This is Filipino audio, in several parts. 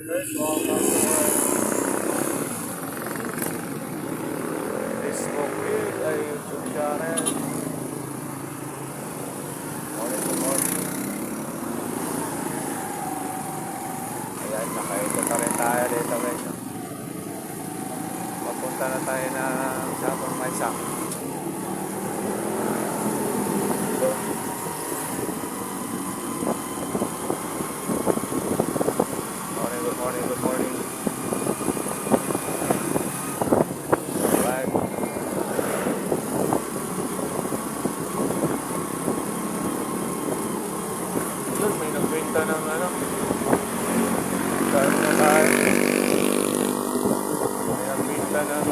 Facebook feed ay YouTube channel. Morning to morning. Ayan, nakaikot na rin tayo dito guys. Papunta na tayo na Sabang Maysak. Good morning, good morning. Alright. Yun, may nagpinta ng ano. Saan na tayo? May nagpinta ng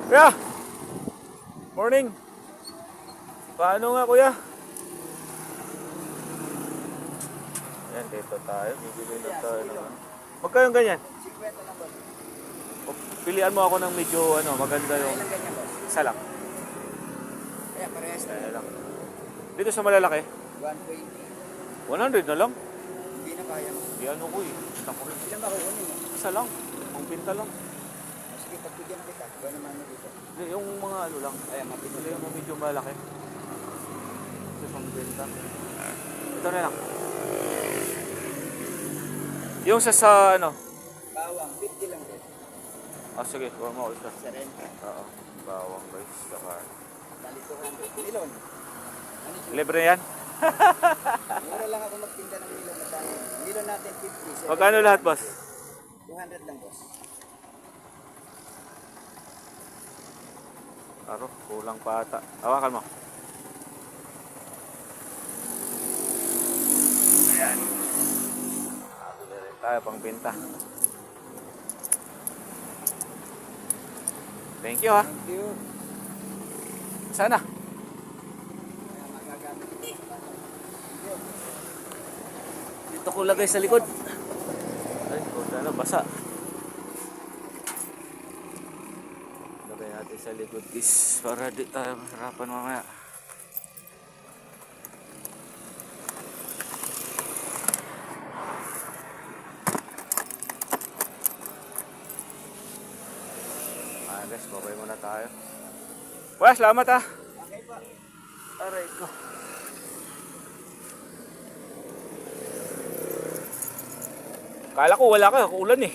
Kuya! Morning! Paano nga kuya? Ayan, dito tayo. Bibili na tayo naman. Magkano yung ganyan? 50 lang boss. O, pilian mo ako ng medyo maganda yung Ilang ganyan boss? isa lang. Kaya parehas na. Ayan lang. Dito sa malalaki, 120. 100 na lang. Hindi na kaya. Di ano ko eh. Ako rin. Ilan ba kukunin mo? Isa lang. Ang pinta lang. Sige, pagbigyan kita. Gawin naman mo dito. Hindi, yung mga ano lang. Ayan, mapito. Hindi yung medyo malaki. Ito pang pinta. Ito na lang. Yung sa ano? Bawang, 50 lang boss. Ah, sige. Huwag mo ako isa. Sa rin. Oo. Bawang guys. Saka. Dali 200. Milon. Ano siya? Libre yan? Mura lang ako magtinda ng milon na tayo. Milon natin 50. Magkano lahat boss? 200 lang boss. Aro, kulang pa ata. Hawakan mo. Ayan. Habili rin tayo pang binta. Thank you ha. Thank you. Sana. Kaya magagamit ito sa bata. Thank you. Dito ko lagay sa likod. Ay, sana basa. Lagay natin sa likod is para di tayo mahirapan mamaya. Guys, babay muna tayo. Well, salamat ha. Okay po. Aray ko. Kala ko wala ka, ulan eh.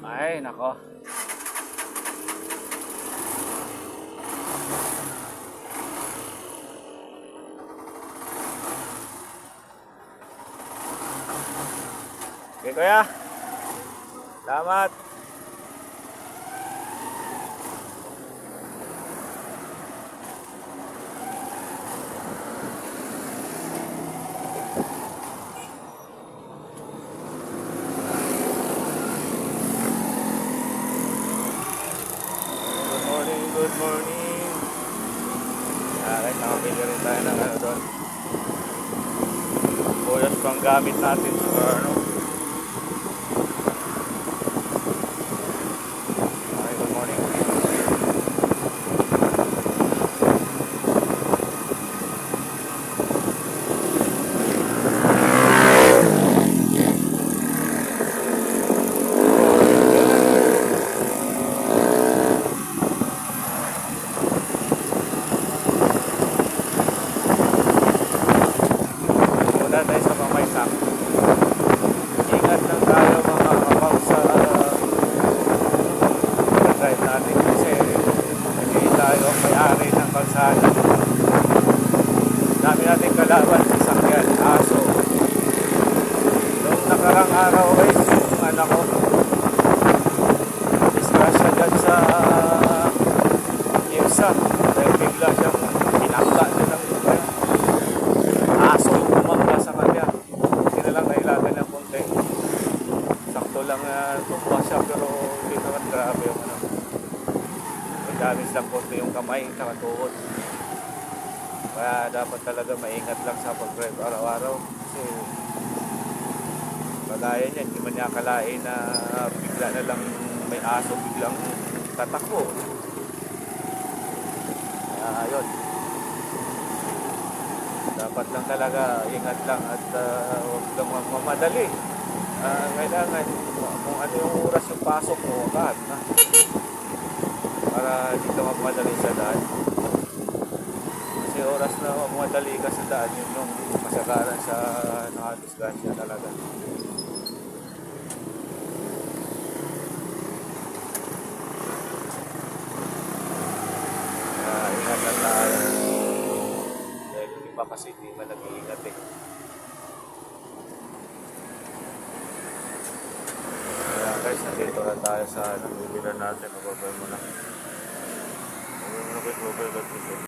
Ay, nako. Okay, kuya. Salamat. Good morning. Alright, nakapili rin tayo ng ano doon. Buyas pang gamit natin sa ano. Okay, good morning. Muna tayo sa Pamaysak. Ingat lang tayo mga kapaw sa drive natin kasi hindi tayo ang may-ari ng kalsada. Dami natin kalaban sa sakyan, aso. Noong nakarang araw guys, yung anak ko disgrasya dyan sa Irsa dahil bigla siyang pinakla siya ng aso yung bumangga sa kanya. Hindi na lang nailagan ng konti. Sakto lang tumba siya pero hindi naman grabe yung ano. May damage lang konti yung kamay at tuhod. Kaya dapat talaga maingat lang sa pag-drive araw-araw kasi kagaya niya, hindi man niya akalain na bigla na lang may aso biglang tatakbo. Kaya ayun, dapat lang talaga ingat lang at huwag kang mamadali. Kailangan kung ano yung oras yung pasok mo, agad na. Para hindi ka magmadali sa daan. Kasi oras na magmadali ka sa daan, yun yung masagaran sa nakadisgrasya talaga. Kaya ingat lang tayo. Dahil yung iba kasi hindi man nag-iingat eh. Kaya guys, nandito na tayo sa bibilan natin. Mababay mo lang. Mababay mo lang.